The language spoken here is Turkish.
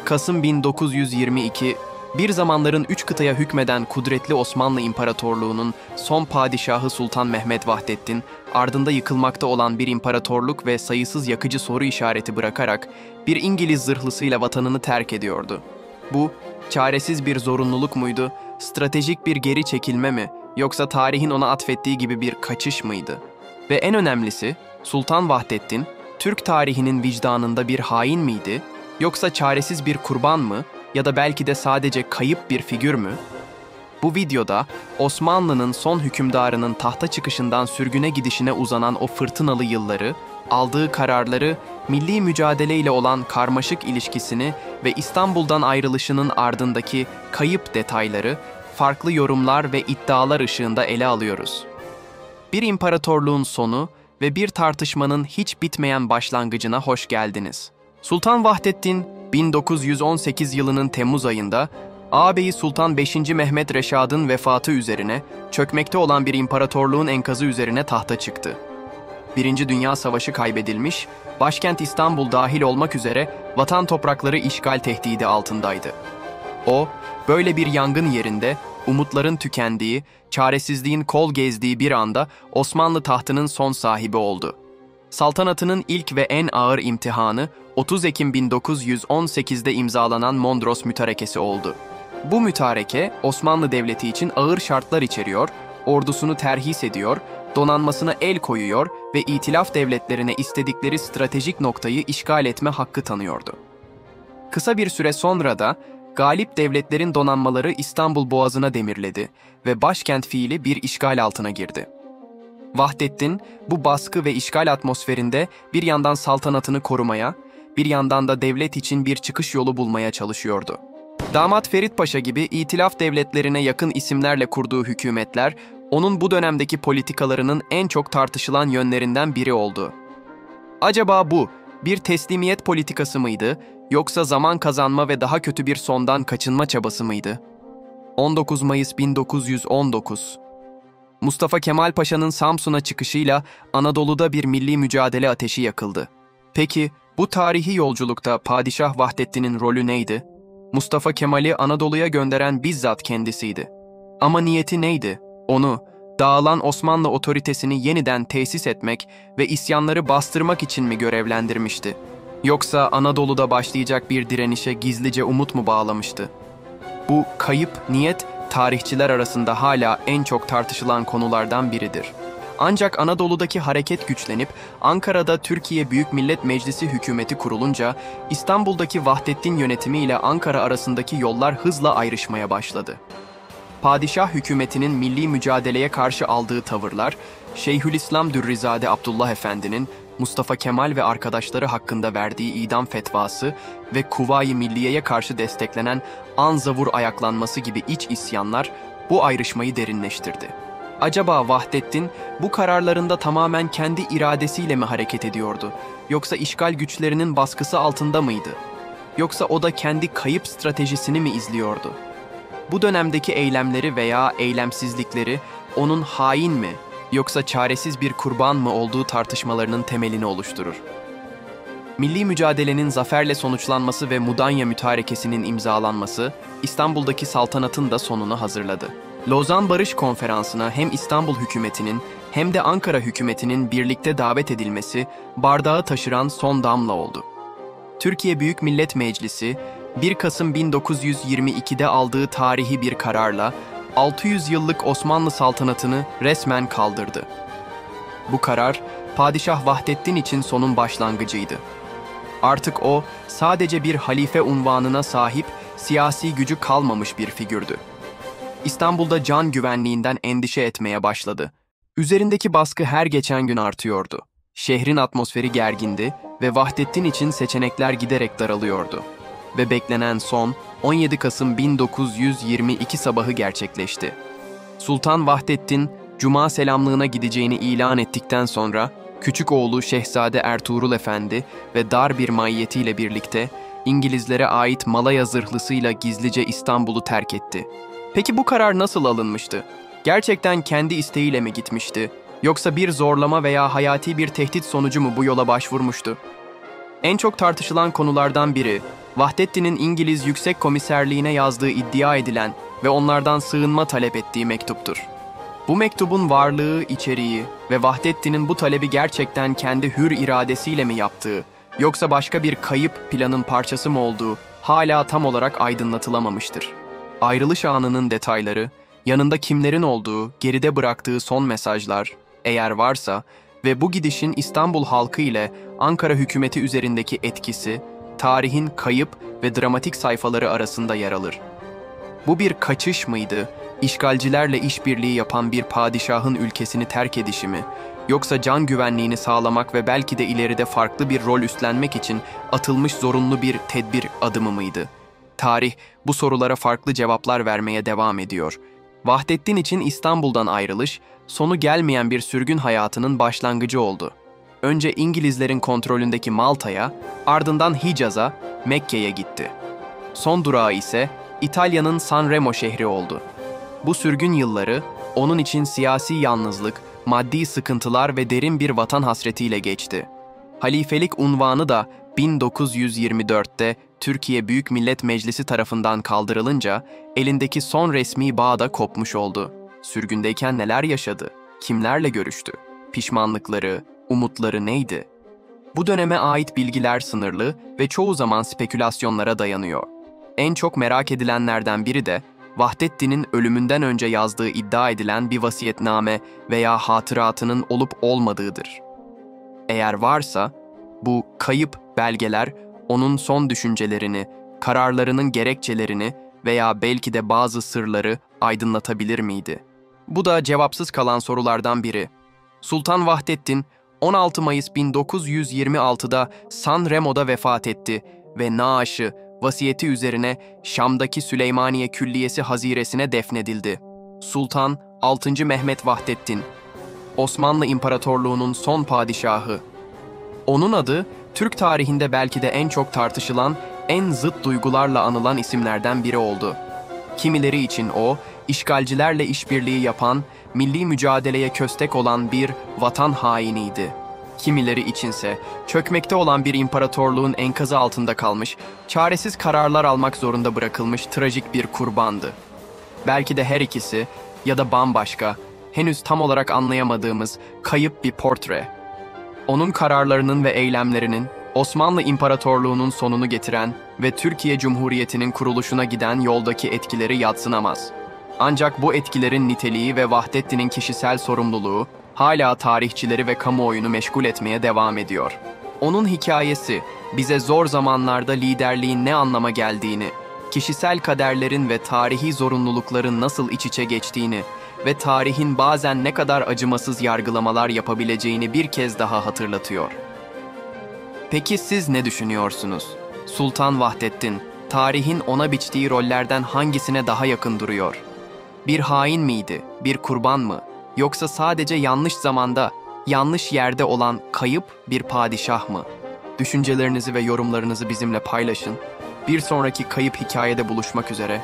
Kasım 1922, bir zamanların 3 kıtaya hükmeden kudretli Osmanlı İmparatorluğu'nun son padişahı Sultan Mehmet Vahdettin, ardında yıkılmakta olan bir imparatorluk ve sayısız yakıcı soru işareti bırakarak bir İngiliz zırhlısıyla vatanını terk ediyordu. Bu, çaresiz bir zorunluluk muydu, stratejik bir geri çekilme mi, yoksa tarihin ona atfettiği gibi bir kaçış mıydı? Ve en önemlisi, Sultan Vahdettin, Türk tarihinin vicdanında bir hain miydi, yoksa çaresiz bir kurban mı, ya da belki de sadece kayıp bir figür mü? Bu videoda Osmanlı'nın son hükümdarının tahta çıkışından sürgüne gidişine uzanan o fırtınalı yılları, aldığı kararları, milli mücadeleyle olan karmaşık ilişkisini ve İstanbul'dan ayrılışının ardındaki kayıp detayları, farklı yorumlar ve iddialar ışığında ele alıyoruz. Bir imparatorluğun sonu ve bir tartışmanın hiç bitmeyen başlangıcına hoş geldiniz. Sultan Vahdettin, 1918 yılının Temmuz ayında, ağabeyi Sultan 5. Mehmet Reşad'ın vefatı üzerine, çökmekte olan bir imparatorluğun enkazı üzerine tahta çıktı. Birinci Dünya Savaşı kaybedilmiş, başkent İstanbul dahil olmak üzere vatan toprakları işgal tehdidi altındaydı. O, böyle bir yangın yerinde, umutların tükendiği, çaresizliğin kol gezdiği bir anda Osmanlı tahtının son sahibi oldu. Saltanatının ilk ve en ağır imtihanı 30 Ekim 1918'de imzalanan Mondros Mütarekesi oldu. Bu mütareke Osmanlı Devleti için ağır şartlar içeriyor, ordusunu terhis ediyor, donanmasına el koyuyor ve itilaf devletlerine istedikleri stratejik noktayı işgal etme hakkı tanıyordu. Kısa bir süre sonra da galip devletlerin donanmaları İstanbul Boğazı'na demirledi ve başkent fiili bir işgal altına girdi. Vahdettin, bu baskı ve işgal atmosferinde bir yandan saltanatını korumaya, bir yandan da devlet için bir çıkış yolu bulmaya çalışıyordu. Damat Ferit Paşa gibi itilaf devletlerine yakın isimlerle kurduğu hükümetler, onun bu dönemdeki politikalarının en çok tartışılan yönlerinden biri oldu. Acaba bu, bir teslimiyet politikası mıydı, yoksa zaman kazanma ve daha kötü bir sondan kaçınma çabası mıydı? 19 Mayıs 1919 Mustafa Kemal Paşa'nın Samsun'a çıkışıyla Anadolu'da bir milli mücadele ateşi yakıldı. Peki, bu tarihi yolculukta Padişah Vahdettin'in rolü neydi? Mustafa Kemal'i Anadolu'ya gönderen bizzat kendisiydi. Ama niyeti neydi? Onu, dağılan Osmanlı otoritesini yeniden tesis etmek ve isyanları bastırmak için mi görevlendirmişti? Yoksa Anadolu'da başlayacak bir direnişe gizlice umut mu bağlamıştı? Bu kayıp niyet, tarihçiler arasında hala en çok tartışılan konulardan biridir. Ancak Anadolu'daki hareket güçlenip Ankara'da Türkiye Büyük Millet Meclisi hükümeti kurulunca İstanbul'daki Vahdettin yönetimi ile Ankara arasındaki yollar hızla ayrışmaya başladı. Padişah hükümetinin milli mücadeleye karşı aldığı tavırlar, Şeyhülislam Dürrizade Abdullah Efendi'nin Mustafa Kemal ve arkadaşları hakkında verdiği idam fetvası ve Kuvayi Milliye'ye karşı desteklenen Anzavur ayaklanması gibi iç isyanlar bu ayrışmayı derinleştirdi. Acaba Vahdettin bu kararlarında tamamen kendi iradesiyle mi hareket ediyordu? Yoksa işgal güçlerinin baskısı altında mıydı? Yoksa o da kendi kayıp stratejisini mi izliyordu? Bu dönemdeki eylemleri veya eylemsizlikleri onun hain mi, yoksa çaresiz bir kurban mı olduğu tartışmalarının temelini oluşturur. Milli mücadelenin zaferle sonuçlanması ve Mudanya Mütarekesi'nin imzalanması, İstanbul'daki saltanatın da sonunu hazırladı. Lozan Barış Konferansı'na hem İstanbul hükümetinin hem de Ankara hükümetinin birlikte davet edilmesi, bardağı taşıran son damla oldu. Türkiye Büyük Millet Meclisi, 1 Kasım 1922'de aldığı tarihi bir kararla 600 yıllık Osmanlı saltanatını resmen kaldırdı. Bu karar, Padişah Vahdettin için sonun başlangıcıydı. Artık o, sadece bir halife unvanına sahip, siyasi gücü kalmamış bir figürdü. İstanbul'da can güvenliğinden endişe etmeye başladı. Üzerindeki baskı her geçen gün artıyordu. Şehrin atmosferi gergindi ve Vahdettin için seçenekler giderek daralıyordu. Ve beklenen son 17 Kasım 1922 sabahı gerçekleşti. Sultan Vahdettin, Cuma selamlığına gideceğini ilan ettikten sonra, küçük oğlu Şehzade Ertuğrul Efendi ve dar bir maiyetiyle birlikte İngilizlere ait Malaya zırhlısıyla gizlice İstanbul'u terk etti. Peki bu karar nasıl alınmıştı? Gerçekten kendi isteğiyle mi gitmişti? Yoksa bir zorlama veya hayati bir tehdit sonucu mu bu yola başvurmuştu? En çok tartışılan konulardan biri, Vahdettin'in İngiliz Yüksek Komiserliğine yazdığı iddia edilen ve onlardan sığınma talep ettiği mektuptur. Bu mektubun varlığı, içeriği ve Vahdettin'in bu talebi gerçekten kendi hür iradesiyle mi yaptığı, yoksa başka bir kayıp planın parçası mı olduğu hala tam olarak aydınlatılamamıştır. Ayrılış anının detayları, yanında kimlerin olduğu, geride bıraktığı son mesajlar, eğer varsa ve bu gidişin İstanbul halkı ile Ankara hükümeti üzerindeki etkisi, tarihin kayıp ve dramatik sayfaları arasında yer alır. Bu bir kaçış mıydı, işgalcilerle işbirliği yapan bir padişahın ülkesini terk edişi mi, yoksa can güvenliğini sağlamak ve belki de ileride farklı bir rol üstlenmek için atılmış zorunlu bir tedbir adımı mıydı? Tarih bu sorulara farklı cevaplar vermeye devam ediyor. Vahdettin için İstanbul'dan ayrılış, sonu gelmeyen bir sürgün hayatının başlangıcı oldu. Önce İngilizlerin kontrolündeki Malta'ya, ardından Hicaz'a, Mekke'ye gitti. Son durağı ise İtalya'nın San Remo şehri oldu. Bu sürgün yılları onun için siyasi yalnızlık, maddi sıkıntılar ve derin bir vatan hasretiyle geçti. Halifelik unvanı da 1924'te Türkiye Büyük Millet Meclisi tarafından kaldırılınca elindeki son resmi bağ da kopmuş oldu. Sürgündeyken neler yaşadı? Kimlerle görüştü? Pişmanlıkları, umutları neydi? Bu döneme ait bilgiler sınırlı ve çoğu zaman spekülasyonlara dayanıyor. En çok merak edilenlerden biri de Vahdettin'in ölümünden önce yazdığı iddia edilen bir vasiyetname veya hatıratının olup olmadığıdır. Eğer varsa, bu kayıp belgeler onun son düşüncelerini, kararlarının gerekçelerini veya belki de bazı sırları aydınlatabilir miydi? Bu da cevapsız kalan sorulardan biri. Sultan Vahdettin, 16 Mayıs 1926'da San Remo'da vefat etti ve naaşı, vasiyeti üzerine Şam'daki Süleymaniye Külliyesi haziresine defnedildi. Sultan 6. Mehmet Vahdettin, Osmanlı İmparatorluğu'nun son padişahı. Onun adı, Türk tarihinde belki de en çok tartışılan, en zıt duygularla anılan isimlerden biri oldu. Kimileri için o, işgalcilerle işbirliği yapan, milli mücadeleye köstek olan bir vatan hainiydi. Kimileri içinse çökmekte olan bir imparatorluğun enkazı altında kalmış, çaresiz kararlar almak zorunda bırakılmış trajik bir kurbandı. Belki de her ikisi ya da bambaşka, henüz tam olarak anlayamadığımız kayıp bir portre. Onun kararlarının ve eylemlerinin Osmanlı İmparatorluğu'nun sonunu getiren ve Türkiye Cumhuriyeti'nin kuruluşuna giden yoldaki etkileri yadsınamaz. Ancak bu etkilerin niteliği ve Vahdettin'in kişisel sorumluluğu hala tarihçileri ve kamuoyunu meşgul etmeye devam ediyor. Onun hikayesi bize zor zamanlarda liderliğin ne anlama geldiğini, kişisel kaderlerin ve tarihi zorunlulukların nasıl iç içe geçtiğini ve tarihin bazen ne kadar acımasız yargılamalar yapabileceğini bir kez daha hatırlatıyor. Peki siz ne düşünüyorsunuz? Sultan Vahdettin, tarihin ona biçtiği rollerden hangisine daha yakın duruyor? Bir hain miydi, bir kurban mı? Yoksa sadece yanlış zamanda, yanlış yerde olan kayıp bir padişah mı? Düşüncelerinizi ve yorumlarınızı bizimle paylaşın. Bir sonraki kayıp hikayede buluşmak üzere.